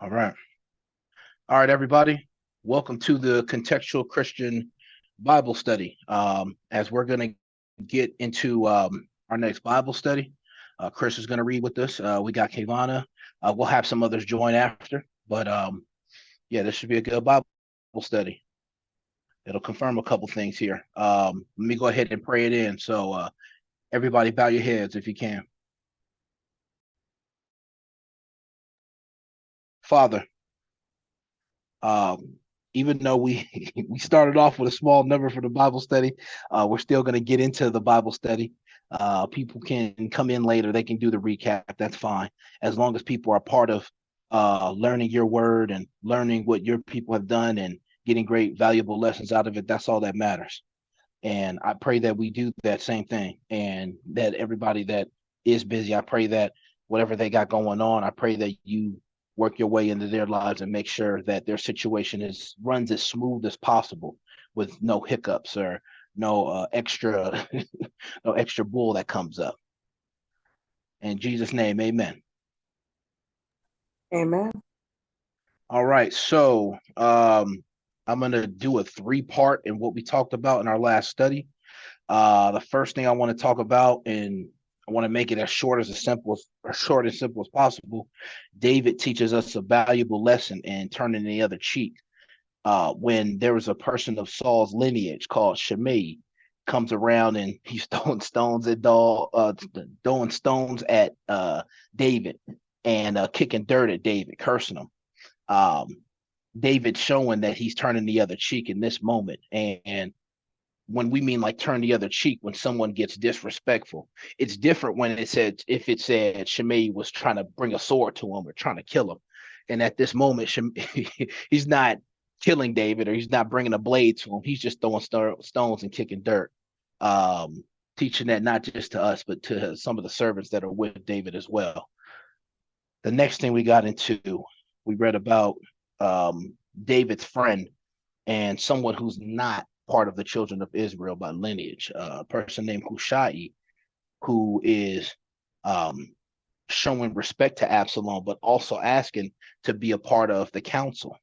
All right. All right, everybody. Welcome to the Contextual Christian Bible Study. As we're going to get into our next Bible study, Chris is going to read with us. We got Kavana. We'll have some others join after. But yeah, this should be a good Bible study. It'll confirm a couple things here. Let me go ahead and pray it in. So everybody bow your heads if you can. Father, Um, even though we we started off with a small number for the Bible study, we're still going to get into the Bible study. People can come in later; they can do the recap. That's fine, as long as people are part of learning your word and learning what your people have done and getting great, valuable lessons out of it. That's all that matters. And I pray that we do that same thing, and that everybody that is busy, I pray that whatever they got going on, I pray that you work your way into their lives and make sure that their situation is runs as smooth as possible with no hiccups or no extra no extra bull that comes up. In Jesus' name, amen. Amen. All right, so I'm gonna do a three-part in what we talked about in our last study. The first thing I want to talk about, and I want to make it as short and simple as possible. David teaches us a valuable lesson in turning the other cheek. When there was a person of Saul's lineage called Shimei, comes around and he's throwing stones at David and kicking dirt at David, cursing him. Um, David showing that he's turning the other cheek in this moment, and when we mean like turn the other cheek when someone gets disrespectful. It's different when it said if it said Shimei was trying to bring a sword to him or trying to kill him. And at this moment, he's not killing David or he's not bringing a blade to him. He's just throwing stones and kicking dirt. Um, Teaching that not just to us, but to some of the servants that are with David as well. The next thing we got into, we read about David's friend and someone who's not part of the children of Israel by lineage, a person named Hushai, who is um, showing respect to Absalom, but also asking to be a part of the council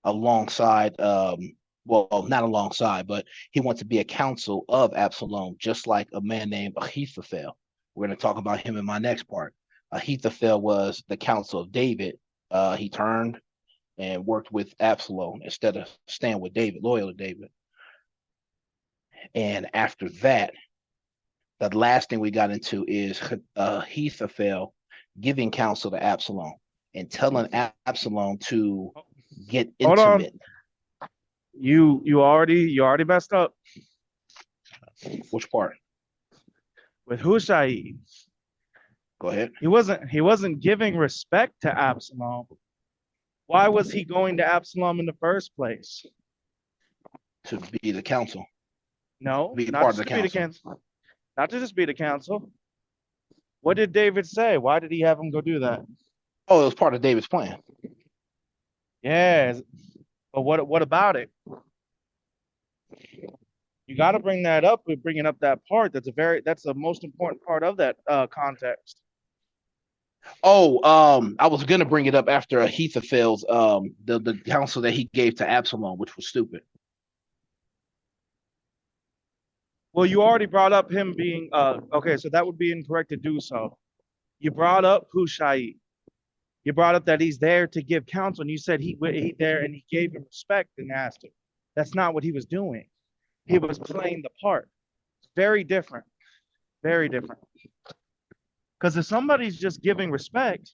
alongside, well, not alongside, but he wants to be a council of Absalom, just like a man named Ahithophel. We're going to talk about him in my next part. Ahithophel was the council of David. He turned and worked with Absalom instead of staying with David, loyal to David. And after that, the last thing we got into is Ahithophel giving counsel to Absalom and telling Absalom to get Hold on. intimate. You already messed up Which part? with Hushai. Go ahead. He wasn't giving respect to Absalom. Why was he going to Absalom in the first place? To be the council, No, be a not part of just the to be the council. council. Not to just be the council. What did David say? Why did he have him go do that? Oh, it was part of David's plan. Yeah, but what about it? You got to bring that up. We're bringing up that part. That's the most important part of that context. Oh, I was gonna bring it up after Ahithophel's the counsel that he gave to Absalom, which was stupid. Well, you already brought up him being okay, so that would be incorrect to do so. You brought up Hushai. You brought up that he's there to give counsel, and you said he there and he gave him respect and asked him. That's not what he was doing. He was playing the part. It's very different. Very different. Because if somebody's just giving respect,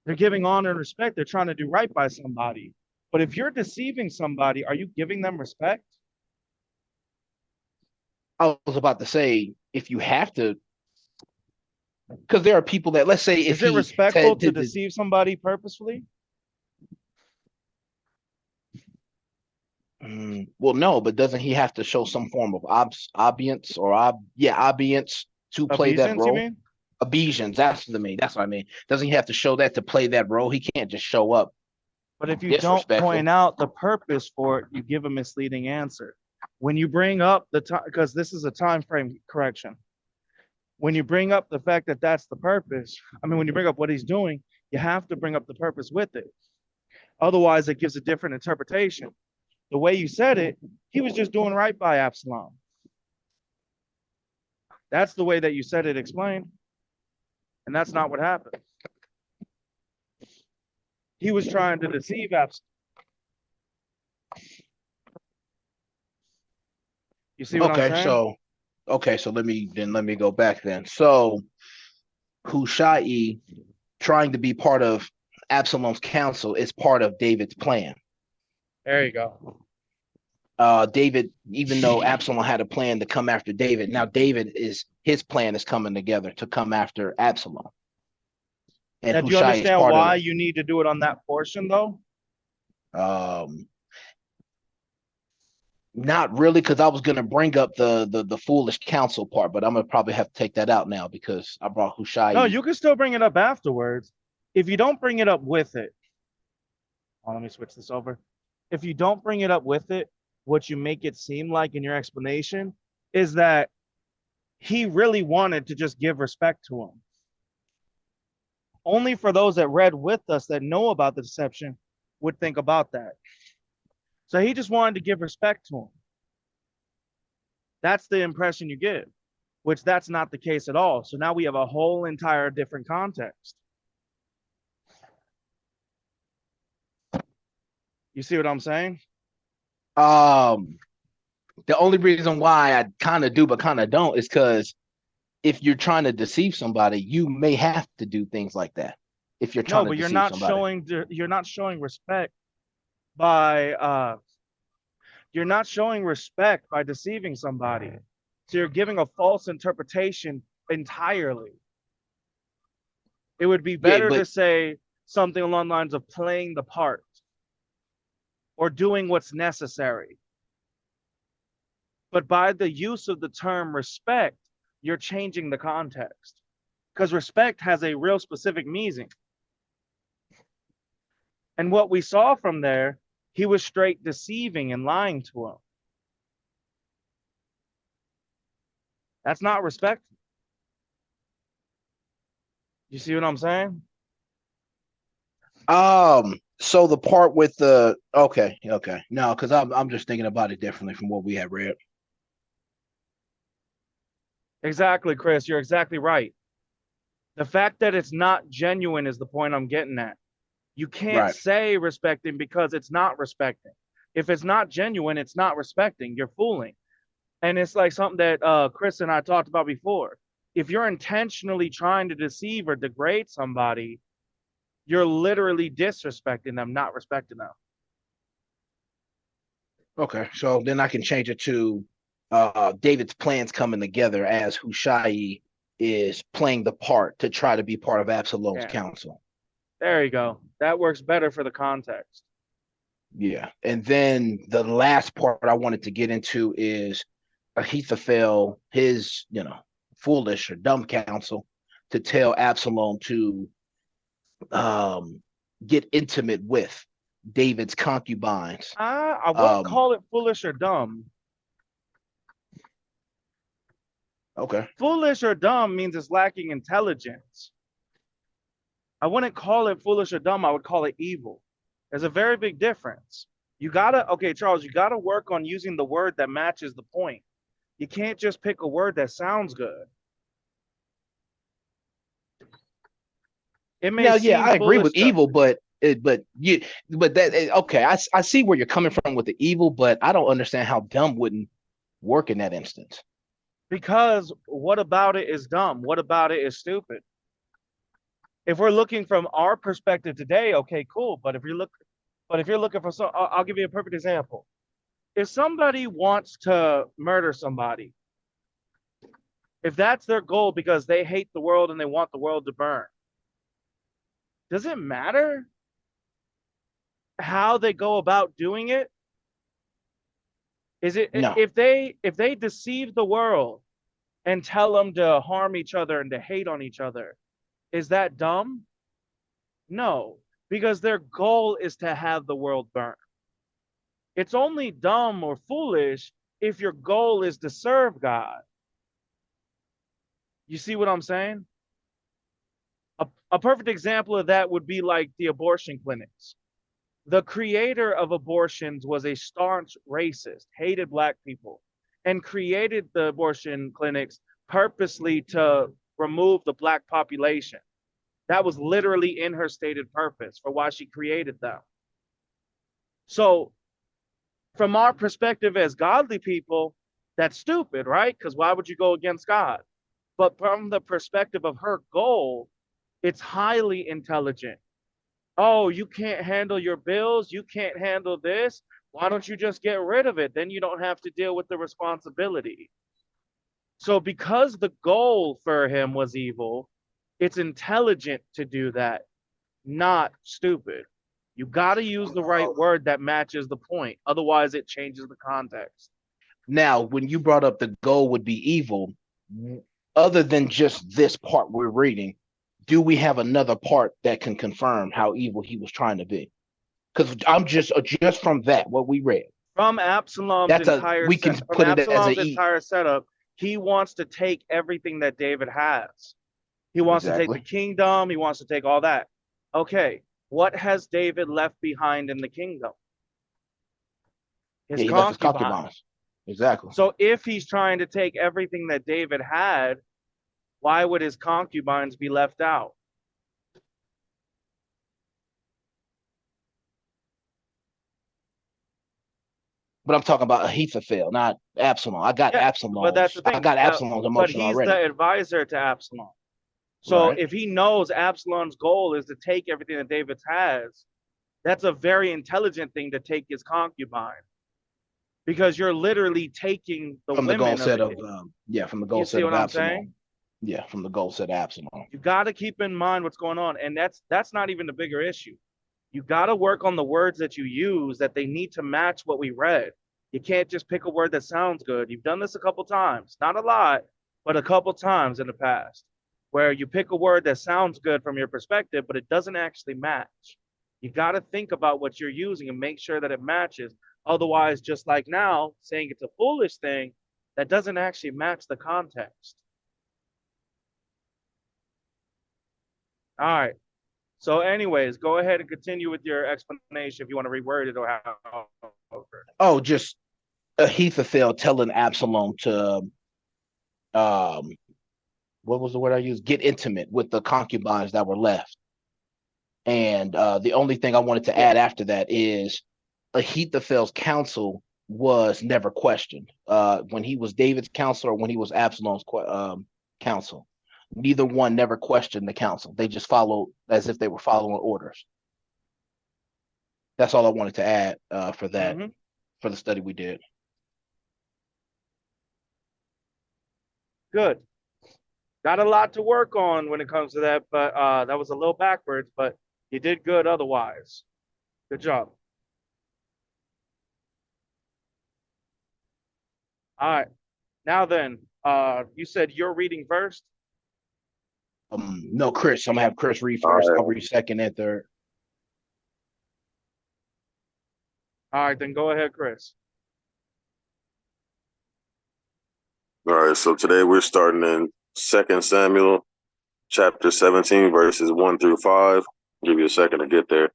they're giving honor and respect. They're trying to do right by somebody. But if you're deceiving somebody, are you giving them respect? I was about to say if you have to, because there are people that let's say if Is it he respectful said to deceive somebody purposefully? well, no, but doesn't he have to show some form of obedience or obedience to play that Obeisance, you role? mean? Obeisance, that's what I mean. Doesn't he have to show that to play that role? He can't just show up But if you don't disrespectful. point out the purpose for it, you give a misleading answer. When you bring up the time, because this is a time frame correction. When you bring up the fact that that's the purpose, I mean, when you bring up what he's doing, You have to bring up the purpose with it. Otherwise, it gives a different interpretation. The way you said it, he was just doing right by Absalom. That's the way that you said it explained. And that's not what happened. He was trying to deceive Absalom. You see what I'm saying? So let me go back then. So Hushai trying to be part of Absalom's counsel is part of David's plan. There you go. David, even though Absalom had a plan to come after David, now his plan is coming together to come after Absalom. And do you understand why you need to do it on that portion, though? Not really, because I was going to bring up the foolish counsel part, but I'm gonna probably have to take that out now because I brought Hushai. No, you can still bring it up afterwards. If you don't bring it up with it, let me switch this over. If you don't bring it up with it, what you make it seem like in your explanation is that he really wanted to just give respect to him. Only for those that read with us that know about the deception would think about that. So he just wanted to give respect to him. That's the impression you give, which that's not the case at all. So now we have a whole entire different context. You see what I'm saying? The only reason why I kind of do but kind of don't is because if you're trying to deceive somebody, you may have to do things like that. If you're trying to deceive somebody. You're not showing respect by deceiving somebody. So you're giving a false interpretation entirely. It would be better to say something along the lines of playing the part or doing what's necessary. But by the use of the term respect, you're changing the context because respect has a real specific meaning. And what we saw from there, he was straight deceiving and lying to him. That's not respect. You see what I'm saying? So the part with the okay. No, because I'm just thinking about it differently from what we had read. Exactly, Chris. You're exactly right. The fact that it's not genuine is the point I'm getting at. You can't say respecting because it's not respecting. If it's not genuine, it's not respecting. You're fooling. And it's like something that Chris and I talked about before. If you're intentionally trying to deceive or degrade somebody, you're literally disrespecting them, not respecting them. Okay, so then I can change it to David's plans coming together as Hushai is playing the part to try to be part of Absalom's counsel. There you go. That works better for the context. Yeah. And then the last part I wanted to get into is Ahithophel, his, foolish or dumb counsel to tell Absalom to get intimate with David's concubines. I wouldn't call it foolish or dumb. Okay. Foolish or dumb means it's lacking intelligence. I wouldn't call it foolish or dumb. I would call it evil. There's a very big difference. Charles, you gotta work on using the word that matches the point. You can't just pick a word that sounds good. It may I agree with evil, but I see where you're coming from with the evil, but I don't understand how dumb wouldn't work in that instance. Because what about it is dumb? What about it is stupid? If we're looking from our perspective today, okay, cool. But if you're looking for I'll give you a perfect example. If somebody wants to murder somebody, if that's their goal because they hate the world and they want the world to burn, does it matter how they go about doing it? No. If they deceive the world and tell them to harm each other and to hate on each other, is that dumb? No, because their goal is to have the world burn. It's only dumb or foolish if your goal is to serve God. You see what I'm saying? A perfect example of that would be like the abortion clinics. The creator of abortions was a staunch racist, hated black people, and created the abortion clinics purposely to remove the black population. That was literally in her stated purpose for why she created them. So, from our perspective as godly people, that's stupid, right? Because why would you go against God? But from the perspective of her goal, it's highly intelligent. Oh, you can't handle your bills, you can't handle this. Why don't you just get rid of it? Then you don't have to deal with the responsibility. So, because the goal for him was evil, it's intelligent to do that, not stupid. You got to use the right word that matches the point. Otherwise, it changes the context. Now, when you brought up the goal would be evil, other than just this part we're reading, do we have another part that can confirm how evil he was trying to be? Because I'm just from that what we read. From Absalom's That's a entire we can set, from put it as a Absalom's entire setup, he wants to take everything that David has. He wants to take the exactly. kingdom. He wants to take all that. Okay, what has David left behind in the kingdom? His Yeah, he left his concubines. concubines. Exactly. So if he's trying to take everything that David had, why would his concubines be left out? But I'm talking about Ahithophel, not Absalom. I got Yeah, but that's Absalom's. the I thing. got Absalom's But emotion he's already. the advisor to Absalom. So Right. if he knows Absalom's goal is to take everything that David has, that's a very intelligent thing to take his concubine, because you're literally taking the From the goal women of set it. of from the goal You set see of what I'm saying? Absalom. Yeah, from the goal set of Absalom. You got to keep in mind what's going on, and that's not even the bigger issue. You got to work on the words that you use, that they need to match what we read. You can't just pick a word that sounds good. You've done this a couple times, not a lot, but a couple times in the past, where you pick a word that sounds good from your perspective, but it doesn't actually match. You got to think about what you're using and make sure that it matches. Otherwise, just like now, saying it's a foolish thing, that doesn't actually match the context. All right. So, anyways, go ahead and continue with your explanation if you want to reword it or how. Oh, just Ahithophel telling Absalom to um what was the word I used? Get intimate with the concubines that were left. And the only thing I wanted to Yeah. add after that is Ahithophel's counsel was never questioned. When he was David's counsel or when he was Absalom's counsel, neither one never questioned the counsel. They just followed as if they were following orders. That's all I wanted to add for that, for the study we did. Good. Got a lot to work on when it comes to that, but that was a little backwards, but you did good otherwise. Good job. All right. Now then, you said you're reading first? No, Chris. I'm gonna have Chris read All first. right. I'll read second and third. All right, then go ahead, Chris. All right. So today we're starting in 2 Samuel chapter 17, verses 1 through 5. I'll give you a second to get there.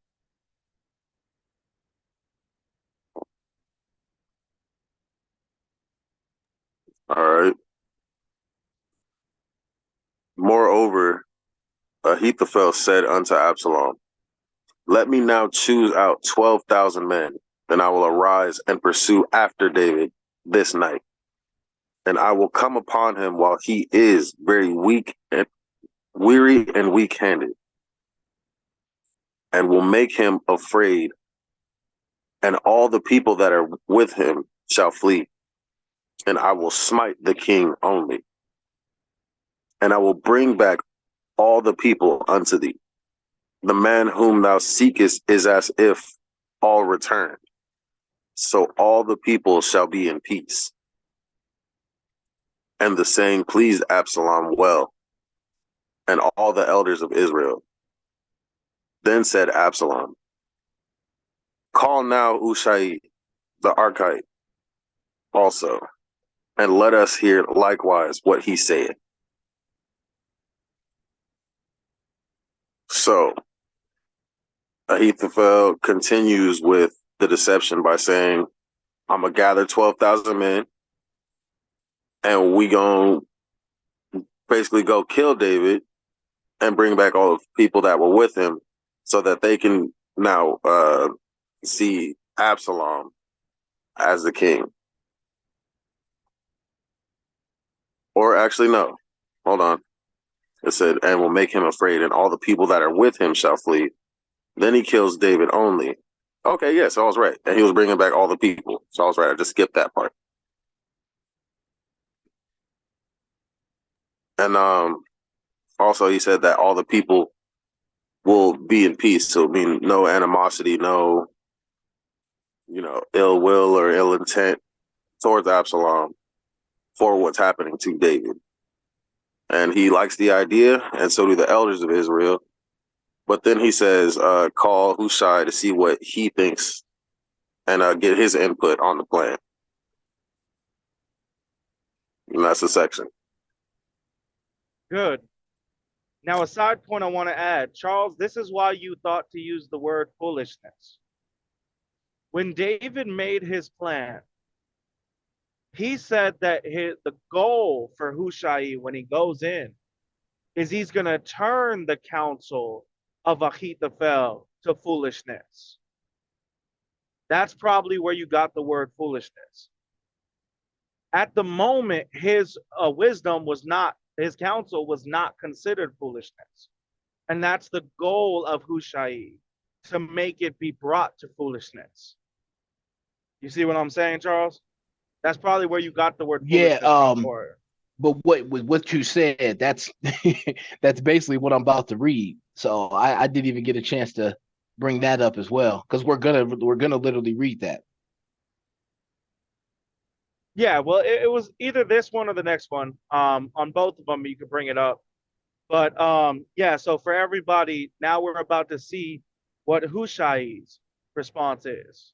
All right. Moreover, Ahithophel said unto Absalom, let me now choose out 12,000 men, and I will arise and pursue after David this night. And I will come upon him while he is very weak and weary and weak-handed, and will make him afraid, and all the people that are with him shall flee. And I will smite the king only. And I will bring back all the people unto thee. The man whom thou seekest is as if all returned. So all the people shall be in peace. And the saying pleased Absalom well, and all the elders of Israel. Then said Absalom, call now Hushai the Archite also, and let us hear likewise what he saith. So Ahithophel continues with the deception by saying, I'm going to gather 12,000 men and we going to basically go kill David and bring back all the people that were with him so that they can now see Absalom as the king. Or actually, no. Hold on. It said, and will make him afraid, and all the people that are with him shall flee. Then he kills David only. Okay, yes, I was right. And he was bringing back all the people. So I was right. I just skipped that part. And also he said that all the people will be in peace. So mean no animosity, no, ill will or ill intent towards Absalom for what's happening to David. And he likes the idea, and so do the elders of Israel. But then he says, call Hushai to see what he thinks and get his input on the plan. And that's the section. Good. Now, a side point I want to add, Charles, this is why you thought to use the word foolishness. When David made his plan, he said that the goal for Hushai when he goes in is he's going to turn the counsel of Ahithophel to foolishness. That's probably where you got the word foolishness. At the moment, his wisdom was not, his counsel was not considered foolishness. And that's the goal of Hushai, to make it be brought to foolishness. You see what I'm saying, Charles? That's probably where you got the word foolishness from. But what you said, that's that's basically what I'm about to read. So I didn't even get a chance to bring that up as well, because we're gonna literally read that. Yeah, well, it was either this one or the next one. On both of them, you could bring it up. But yeah, so for everybody, now we're about to see what Hushai's response is.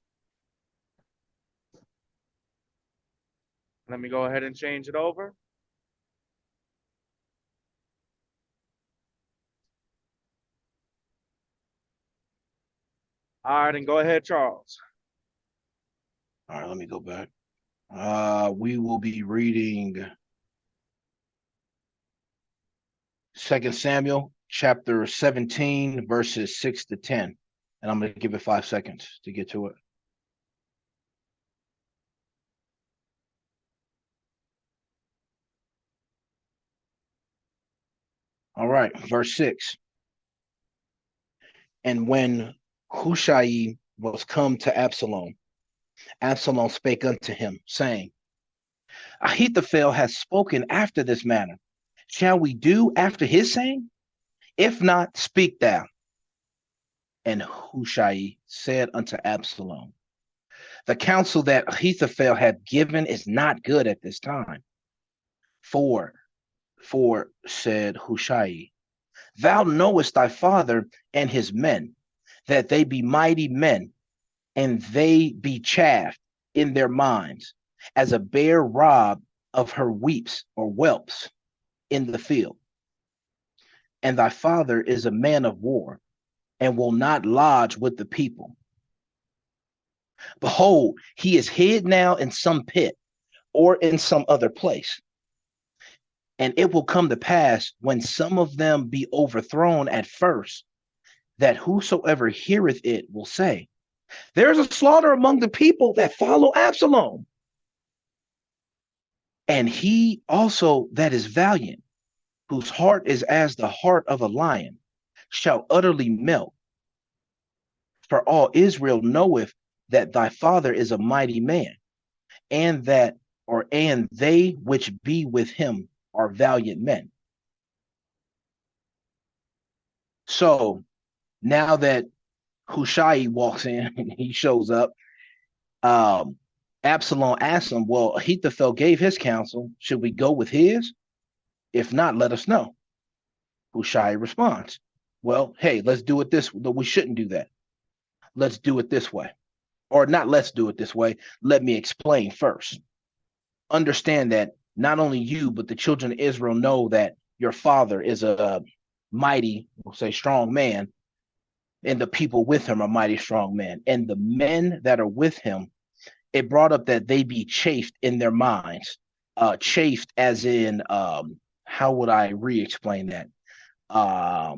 Let me go ahead and change it over. All right, and go ahead, Charles. All right, let me go back. We will be reading 2 Samuel chapter 17, verses 6 to 10. And I'm going to give it 5 seconds to get to it. All right, verse 6. And when Hushai was come to Absalom, Absalom spake unto him, saying, Ahithophel hath spoken after this manner. Shall we do after his saying? If not, speak thou. And Hushai said unto Absalom, the counsel that Ahithophel hath given is not good at this time. For said Hushai, thou knowest thy father and his men, that they be mighty men, and they be chaffed in their minds, as a bear robbed of her weeps or whelps in the field. And thy father is a man of war, and will not lodge with the people. Behold, he is hid now in some pit, or in some other place. And it will come to pass, when some of them be overthrown at first, that whosoever heareth it will say, there is a slaughter among the people that follow Absalom. And he also that is valiant, whose heart is as the heart of a lion, shall utterly melt. For all Israel knoweth that thy father is a mighty man, and they which be with him are valiant men. So now that Hushai walks in and he shows up, Absalom asks him, well, Ahithophel gave his counsel. Should we go with his? If not, let us know. Hushai responds, well, hey, let's do it this way. No, we shouldn't do that. Let's do it this way. Or not let's do it this way. Let me explain first. Understand that not only you, but the children of Israel know that your father is a mighty, we'll say strong man, and the people with him are mighty strong men. And the men that are with him, it brought up that they be chafed in their minds. Chafed as in, how would I re-explain that? I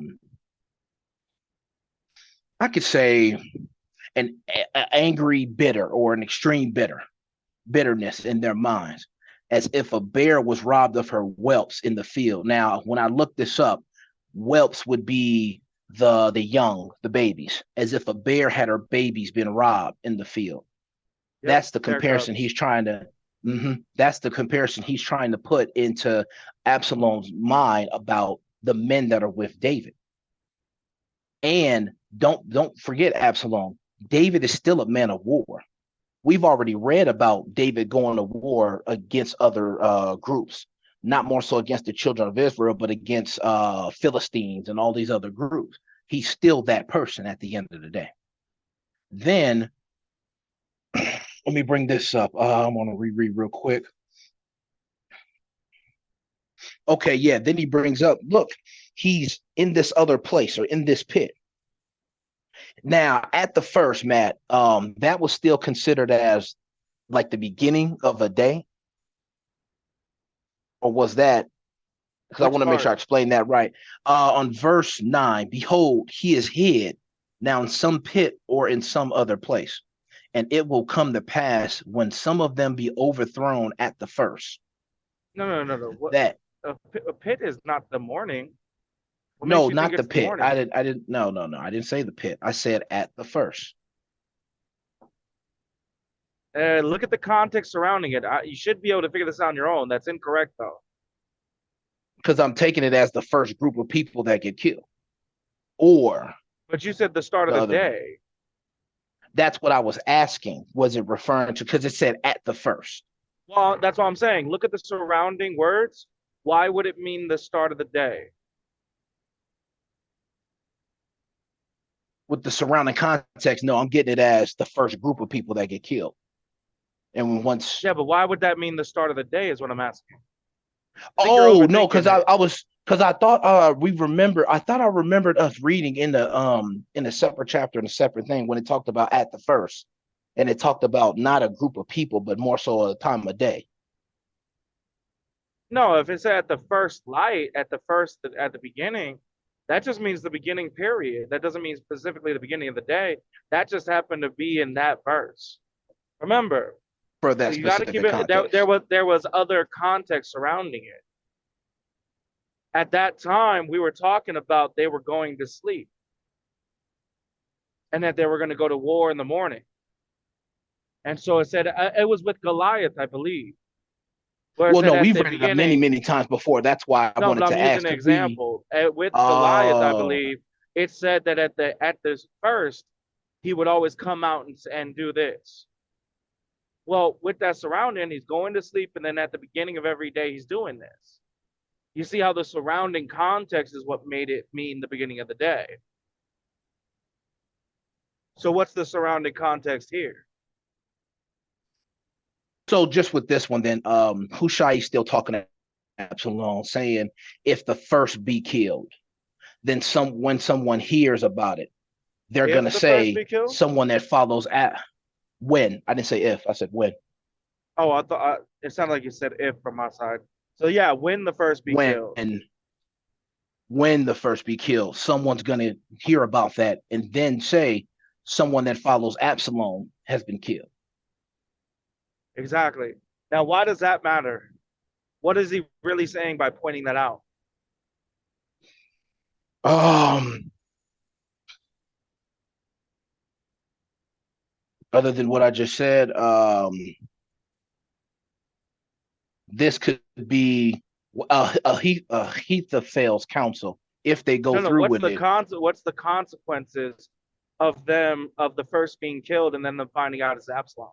could say an angry bitter or an extreme bitterness in their minds, as if a bear was robbed of her whelps in the field. Now, when I looked this up, whelps would be the young, the babies, as if a bear had her babies been robbed in the field. Yep, That's the comparison he's trying to. That's the comparison he's trying to put into Absalom's mind about the men that are with David. And don't forget, Absalom. David is still a man of war. We've already read about David going to war against other groups, not more so against the children of Israel, but against Philistines and all these other groups. He's still that person at the end of the day. Then let me bring this up. I'm going to reread real quick. Okay, yeah. Then he brings up, look, he's in this other place or in this pit. Now, at the first, Matt, that was still considered as like the beginning of a day, or was that? Because I want to make sure I explain that right. On verse 9, behold, he is hid now in some pit or in some other place, and it will come to pass when some of them be overthrown at the first. No. What, that a pit is not the morning. What no, not the pit. I didn't. No. I didn't say the pit. I said at the first. Look at the context surrounding it. You should be able to figure this out on your own. That's incorrect, though. Because I'm taking it as the first group of people that get killed. Or. But you said the start of the day. That's what I was asking. Was it referring to? Because it said at the first. Well, that's what I'm saying. Look at the surrounding words. Why would it mean the start of the day? With the surrounding context, no, I'm getting it as the first group of people that get killed. And once. Yeah, but why would that mean the start of the day is what I'm asking. Oh, no, because I thought I remembered us reading in a separate chapter in a separate thing when it talked about at the first. And it talked about not a group of people, but more so a time of day. No, if it's at the first light, at the beginning, that just means the beginning period. That doesn't mean specifically the beginning of the day. That just happened to be in that verse. Remember, for that so you got to keep it. There was other context surrounding it. At that time, we were talking about they were going to sleep, and that they were going to go to war in the morning. And so it said it was with Goliath, I believe. Well, no, we've read it many times before. That's why I wanted to ask. An example with Goliath, I believe it said that at this first, he would always come out and do this. Well, with that surrounding, he's going to sleep, and then at the beginning of every day, he's doing this. You see how the surrounding context is what made it mean the beginning of the day. So what's the surrounding context here? So just with this one, then Hushai is still talking to Absalom, saying, if the first be killed, then when someone hears about it, they're going to say someone that follows at when. I didn't say if, I said when. Oh, I thought it sounded like you said if from my side. So yeah, when the first be killed. When the first be killed, someone's going to hear about that and then say someone that follows Absalom has been killed. Exactly. Now, why does that matter? What is he really saying by pointing that out? Other than what I just said, this could be Ahithophel's counsel if they go through with it. What's the consequences of the first being killed and then them finding out it's Absalom?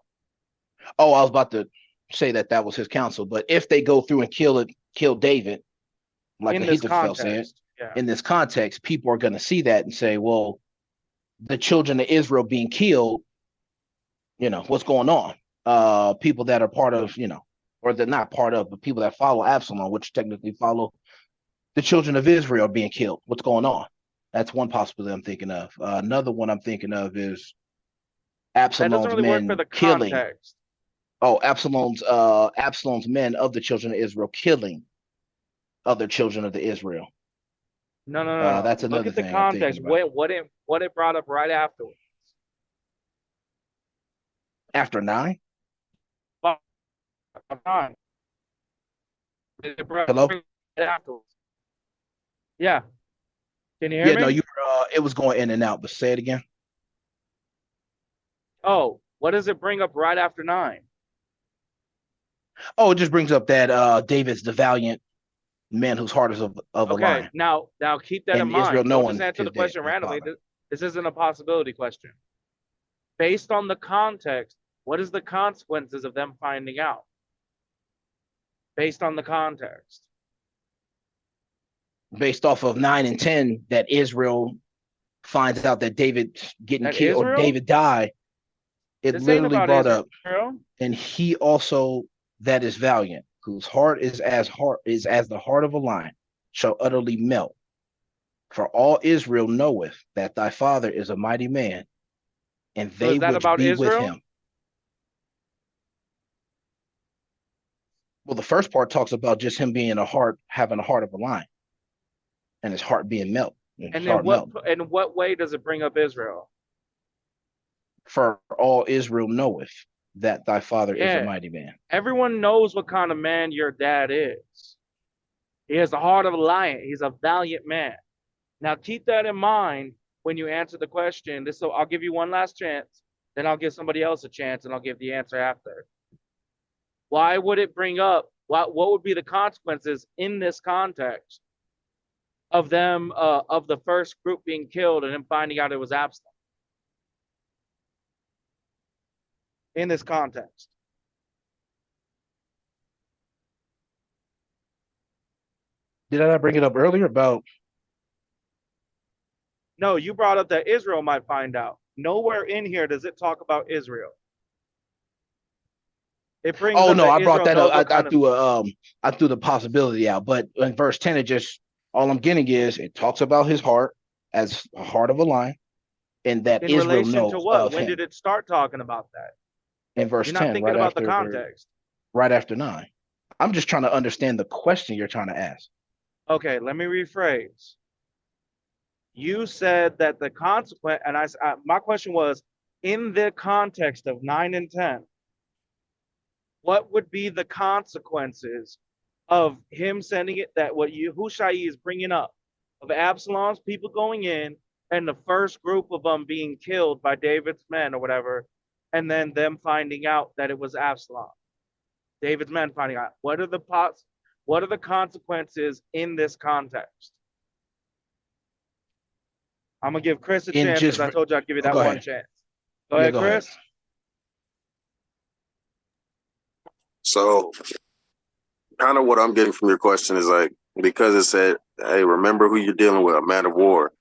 Oh, I was about to say that was his counsel, but if they go through and kill David, like Ahithophel said, in this context, people are going to see that and say, well, the children of Israel being killed, what's going on? People that are part of, or they're not part of, but people that follow Absalom, which technically follow The children of Israel being killed. What's going on? That's one possibility I'm thinking of. Another one I'm thinking of is That doesn't Absalom's really work for men the killing. context. Oh, Absalom's men of the children of Israel killing other children of the Israel. No, no, no, no. That's Look another at the thing I'm thinking context. about. What it brought up right afterwards. After 9? It brought Hello? right afterwards. Yeah. Can you hear Yeah, no, me? you it was going in and out, but say it again. Oh, what does it bring up right after 9? Oh, it just brings up that David's the valiant man whose heart is of a Okay, lion. now keep that in And Israel mind. Don't just knowing answer his the dad, question his randomly. father. This isn't a possibility question. Based on the context, what is the consequences of them finding out? Based on the context. Based off of 9 and 10, that Israel finds out that David getting That killed or Israel? David died, it This ain't literally about brought up, Israel. and he also that is valiant, whose heart is as the heart of a lion, shall utterly melt. For all Israel knoweth that thy father is a mighty man, and So they is that which about be with Israel? him. Well, the first part talks about just him being having a heart of a lion, and his heart being melt, and his And then heart melt. in what way does it bring up Israel? For all Israel knoweth that thy father is a Yeah. mighty man. Everyone knows what kind of man your dad is. He has the heart of a lion. He's a valiant man. Now keep that in mind when you answer the question. So I'll give you one last chance, then I'll give somebody else a chance, and I'll give the answer after. Why would it bring up? What would be the consequences in this context of them of the first group being killed and then finding out it was Absalom? In this context. Did I not bring it up earlier about? No, you brought up that Israel might find out. Nowhere in here does it talk about Israel. It brings Oh up no, that I brought Israel that up. knows what I kind of. threw I threw the possibility out, but in verse 10, it just all I'm getting is it talks about his heart as a heart of a lion, and that In Israel relation to knows what? of When him. did it start talking about that? In verse You're not 10, thinking about the context. right after 9. I'm just trying to understand the question you're trying to ask. Okay, let me rephrase. You said that the consequence, and my question was, in the context of 9 and 10, what would be the consequences of him sending it, that what Hushai is bringing up, of Absalom's people going in and the first group of them being killed by David's men or whatever, and then them finding out that it was Absalom. David's men finding out. What are the consequences in this context? I'm gonna give Chris a In chance because just I told you I'd give you oh, that go one ahead. chance. Go Yeah, ahead, go ahead. Chris. So, kind of what I'm getting from your question is like, because it said, hey, remember who you're dealing with, a man of war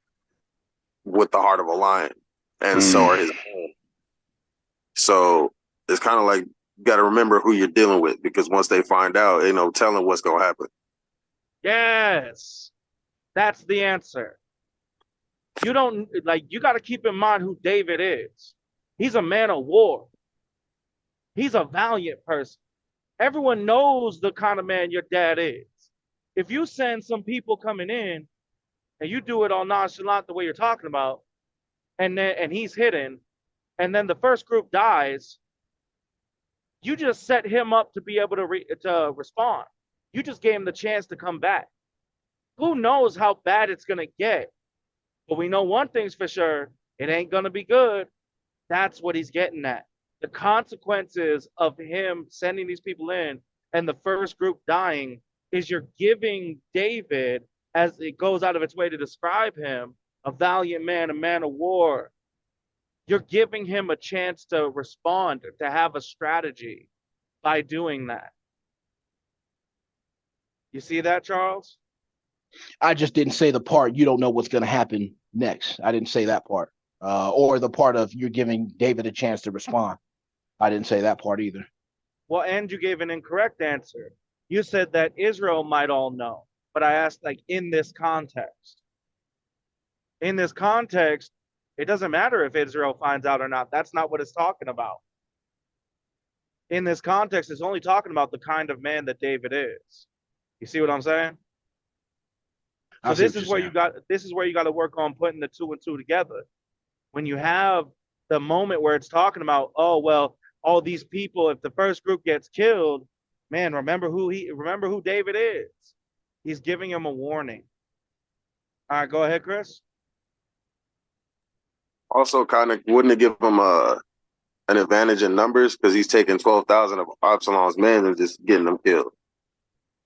with the heart of a lion, and so are his men. So it's kind of like you got to remember who you're dealing with, because once they find out, ain't no telling what's gonna happen. Yes, that's the answer. You don't you got to keep in mind who David is. He's a man of war. He's a valiant person. Everyone knows the kind of man your dad is. If you send some people coming in and you do it all nonchalant the way you're talking about, and he's hidden, and then the first group dies, you just set him up to be able to respond. You just gave him the chance to come back. Who knows how bad it's gonna get? But we know one thing's for sure: it ain't gonna be good. That's what he's getting at. The consequences of him sending these people in and the first group dying is you're giving David, as it goes out of its way to describe him, a valiant man, a man of war. You're giving him a chance to respond, to have a strategy by doing that. You see that, Charles? I just didn't say the part you don't know what's going to happen next. I didn't say that part, or the part of you're giving David a chance to respond. I didn't say that part either. Well, and you gave an incorrect answer. You said that Israel might all know. but I asked like in this context. In this context, it doesn't matter if Israel finds out or not. That's not what it's talking about. In this context, it's only talking about the kind of man that David is. You see what I'm saying? So this is where you got to work on putting the two and two together. When you have the moment where it's talking about, oh well, all these people, if the first group gets killed, man, remember who David is. He's giving him a warning. All right, go ahead, Chris. Also, kind of wouldn't it give him an advantage in numbers because he's taking 12,000 of Absalom's men and just getting them killed.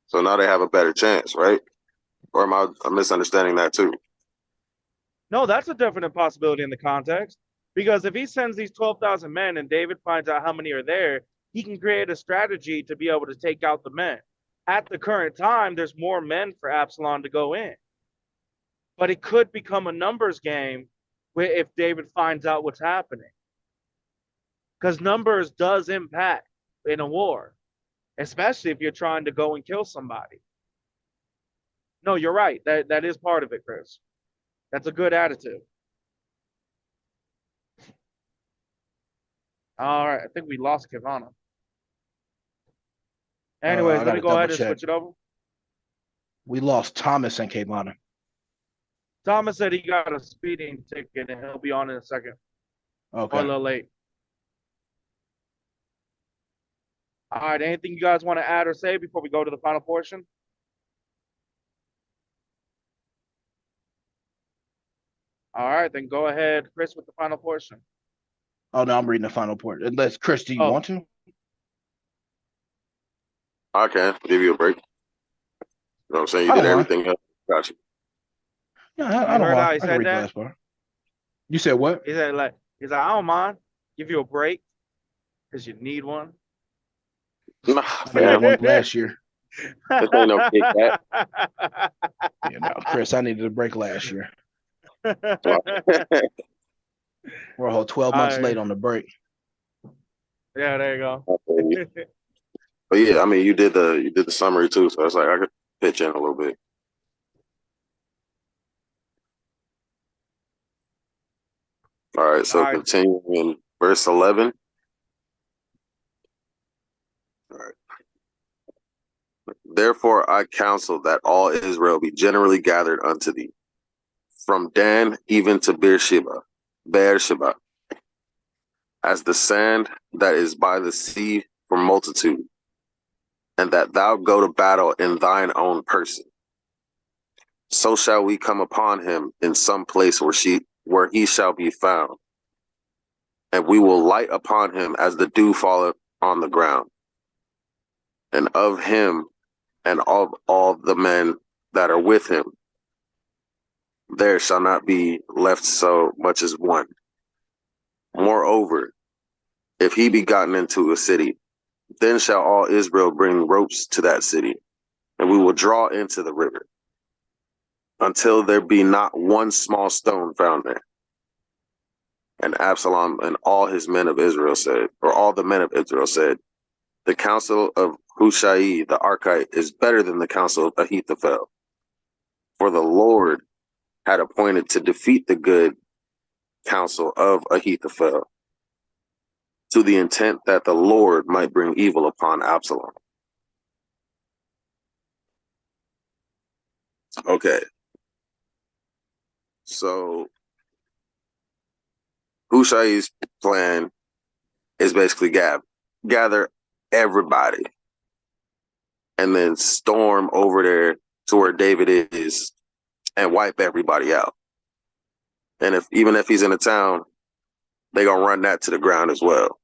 So now they have a better chance, right? Or am I misunderstanding that too? No, that's a definite possibility in the context. Because if he sends these 12,000 men and David finds out how many are there, he can create a strategy to be able to take out the men. At the current time, there's more men for Absalom to go in. But it could become a numbers game if David finds out what's happening. Because numbers does impact in a war, especially if you're trying to go and kill somebody. No, you're right. That is part of it, Chris. That's a good attitude. All right, I think we lost Kivana. Anyways, let me go ahead and switch it over. We lost Thomas and Kivana. Thomas said he got a speeding ticket and he'll be on in a second. Okay. Or a little late. All right, anything you guys want to add or say before we go to the final portion? All right, then go ahead, Chris, with the final portion. Oh, no, I'm reading the final portion. Unless, Chris, do you want to? I can give you a break. You know what I'm saying? You did everything else. Got you. Yeah, I don't mind. I can read the last part. You said what? He said, I don't mind. Give you a break because you need one. Nah, I had one last year. This ain't no big cat. Yeah, no, Chris, I needed a break last year. We're a whole 12 months late on the break. Yeah, there you go. But yeah, I mean, you did the summary too, so it's like I could pitch in a little bit. All right, so continuing in verse 11. All right. Therefore I counsel that all Israel be generally gathered unto thee, from Dan even to Beersheba, as the sand that is by the sea for multitude, and that thou go to battle in thine own person. So shall we come upon him in some place where he shall be found, and we will light upon him as the dew falleth on the ground. And of him and of all the men that are with him, there shall not be left so much as one. Moreover, if he be gotten into a city, then shall all Israel bring ropes to that city, and we will draw into the river, until there be not one small stone found there. And Absalom and all his men of Israel said, or all the men of Israel said, the counsel of Hushai the Archite is better than the counsel of Ahithophel. For the Lord had appointed to defeat the good counsel of Ahithophel, to the intent that the Lord might bring evil upon Absalom. Okay. So Hushai's plan is basically gather everybody and then storm over there to where David is and wipe everybody out. And even if he's in a town, they're gonna run that to the ground as well.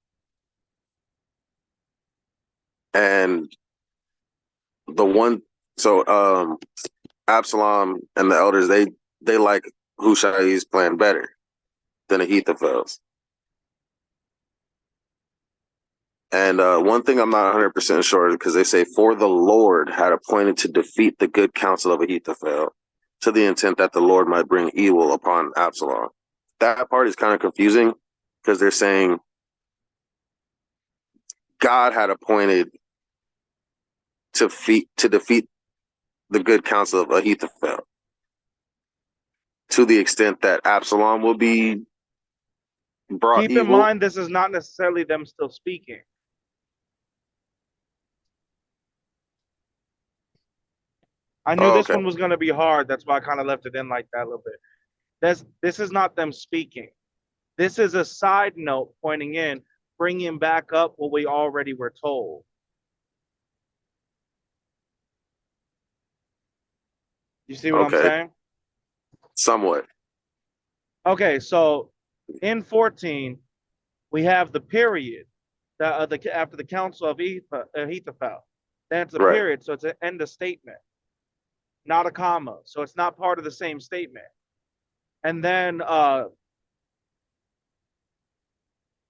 And Absalom and the elders, they like Hushai's plan better than Ahithophel's. And one thing I'm not 100% sure is because they say, for the Lord had appointed to defeat the good counsel of Ahithophel, to the intent that the Lord might bring evil upon Absalom. That part is kind of confusing because they're saying God had appointed to defeat the good counsel of Ahithophel, to the extent that Absalom will be brought Keep in evil. mind, this is not necessarily them still speaking. I knew this one was going to be hard. That's why I kind of left it in like that a little bit. This is not them speaking. This is a side note pointing in, bringing back up what we already were told. You see what I'm saying? Somewhat. Okay, so in 14, we have the period after the council of Ahithophel. Then it's a period, so it's an end of statement, not a comma. So it's not part of the same statement. And then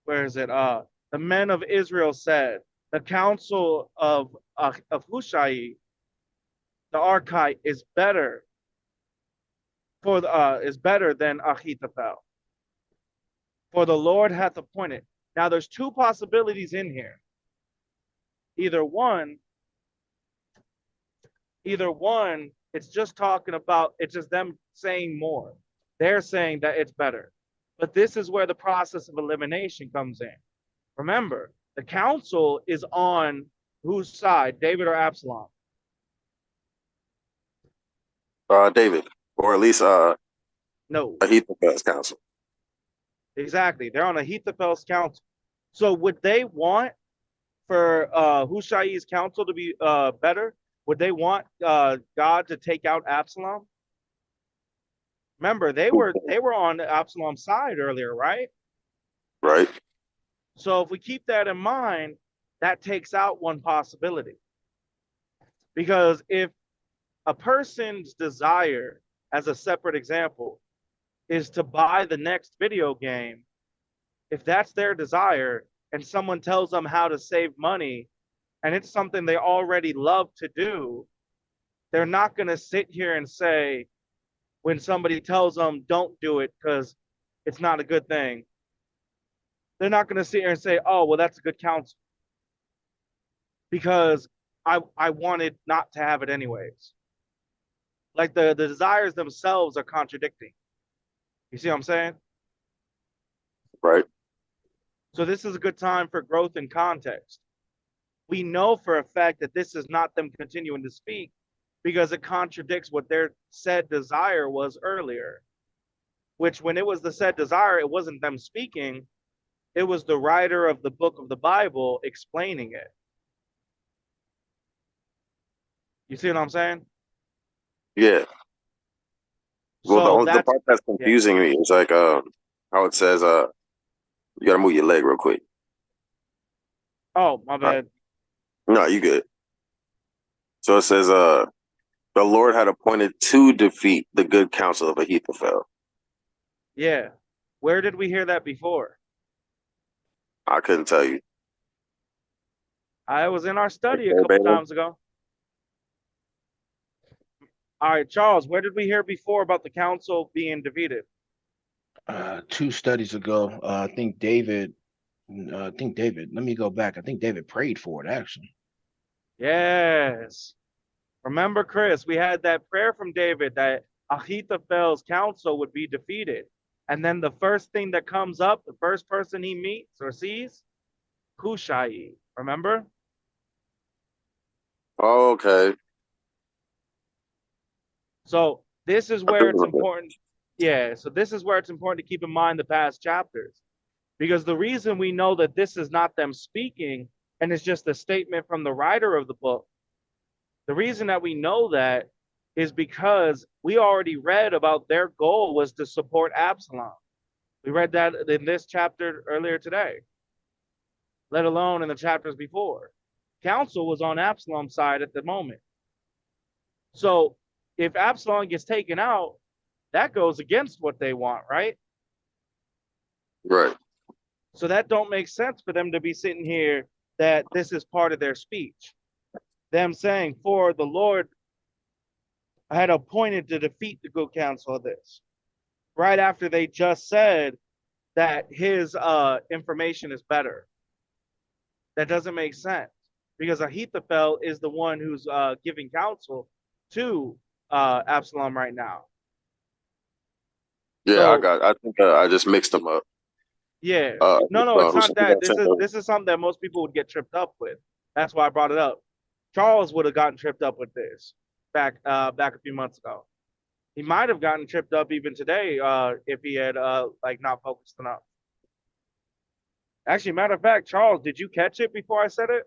where is it? The men of Israel said, the counsel of Hushai, the Archite, is better than Ahithophel. For the Lord hath appointed. Now there's two possibilities in here. Either one, it's just talking about, it's just them saying more. They're saying that it's better. But this is where the process of elimination comes in. Remember, the council is on whose side, David or Absalom? David, or at least no, Ahithophel's counsel. Exactly, they're on Ahithophel's counsel. So would they want for Hushai's counsel to be better? Would they want God to take out Absalom? Remember, they were on Absalom's side earlier, right? Right. So if we keep that in mind, that takes out one possibility. Because if a person's desire, as a separate example, is to buy the next video game, if that's their desire and someone tells them how to save money and it's something they already love to do, they're not going to sit here and say, when somebody tells them don't do it because it's not a good thing, they're not going to sit here and say, oh, well, that's a good counsel because I wanted not to have it anyways. Like the desires themselves are contradicting. You see what I'm saying? Right. So this is a good time for growth and context. We know for a fact that this is not them continuing to speak because it contradicts what their said desire was earlier, which when it was the said desire, it wasn't them speaking. It was the writer of the book of the Bible explaining it. You see what I'm saying? Yeah. Well, the part that's confusing me is like how it says you gotta move your leg real quick. Oh, my bad. No, you good. So it says the Lord had appointed to defeat the good counsel of Ahithophel. Yeah. Where did we hear that before? I couldn't tell you. I was in our study a couple times ago. All right, Charles, where did we hear before about the council being defeated? 2 studies ago. I think David, let me go back. I think David prayed for it, actually. Yes. Remember, Chris, we had that prayer from David that Ahithophel's counsel would be defeated. And then the first thing that comes up, the first person he meets or sees, Hushai. Remember? Oh, okay. So this is where it's important. Yeah, so this is where it's important to keep in mind the past chapters. Because the reason we know that this is not them speaking and it's just a statement from the writer of the book, the reason that we know that is because we already read about their goal was to support Absalom. We read that in this chapter earlier today, let alone in the chapters before. Council was on Absalom's side at the moment. So if Absalom gets taken out, that goes against what they want, right? Right. So that don't make sense for them to be sitting here that this is part of their speech. Them saying, for the Lord had appointed to defeat the good counsel of this. Right after they just said that his information is better. That doesn't make sense because Ahithophel is the one who's giving counsel to Absalom right now. Yeah, So I think I just mixed them up. yeah, no, it's Who's not that. that? This is something that most people would get tripped up with. That's why I brought it up. Charles would have gotten tripped up with this back a few months ago. He might have gotten tripped up even today if he had like not focused enough. Actually, matter of fact, Charles, did you catch it before I said it?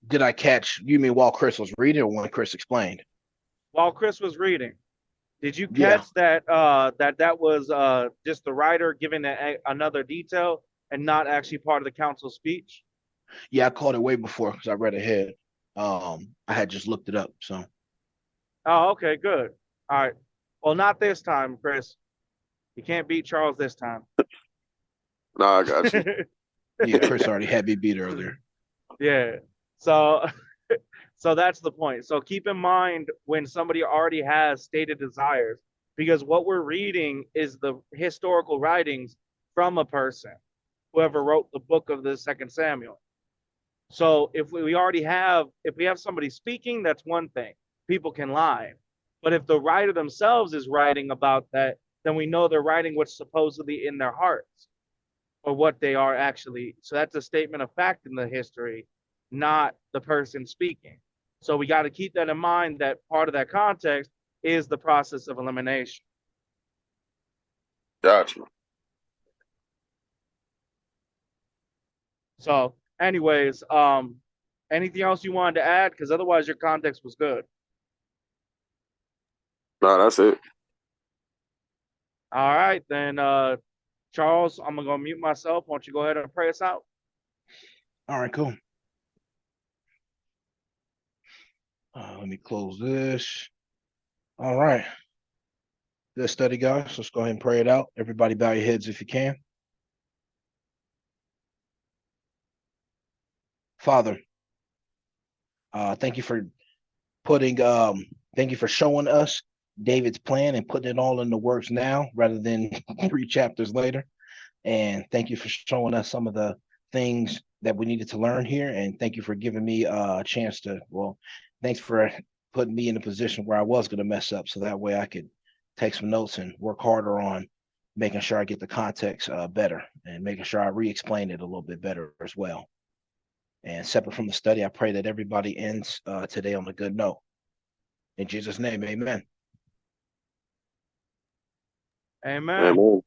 Did I catch? You mean while Chris was reading, or when Chris explained? While Chris was reading, did you Yeah, catch that that was just the writer giving another detail and not actually part of the council speech? yeah, I caught it way before because I read ahead. I had just looked it up, so Oh, okay, good. All right. Well, not this time, Chris. You can't beat Charles this time. No, I got you. yeah, Chris already had me beat earlier. Yeah. So so that's the point. So keep in mind when somebody already has stated desires, because what we're reading is the historical writings from a person, whoever wrote the book of the Second Samuel. So if we already have, if we have somebody speaking, that's one thing. People can lie. But if the writer themselves is writing about that, then we know they're writing what's supposedly in their hearts or what they are actually. So that's a statement of fact in the history, not the person speaking. So we got to keep that in mind, that part of that context is the process of elimination. Got you. So, anyways, anything else you wanted to add? Because otherwise, your context was good. No, that's it. All right, then, Charles, I'm gonna go mute myself. Why don't you go ahead and pray us out? All right, cool. Let me close this. All right. Good study, guys. Let's go ahead and pray it out. Everybody bow your heads if you can. Father, thank you for putting thank you for showing us David's plan and putting it all in the works now rather than 3 chapters later. And thank you for showing us some of the things that we needed to learn here. And thank you for giving me a chance to, well, thanks for putting me in a position where I was going to mess up so that way I could take some notes and work harder on making sure I get the context better and making sure I re-explain it a little bit better as well. And separate from the study, I pray that everybody ends today on a good note. In Jesus' name, amen. Amen. Amen.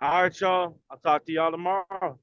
All right, y'all. I'll talk to y'all tomorrow.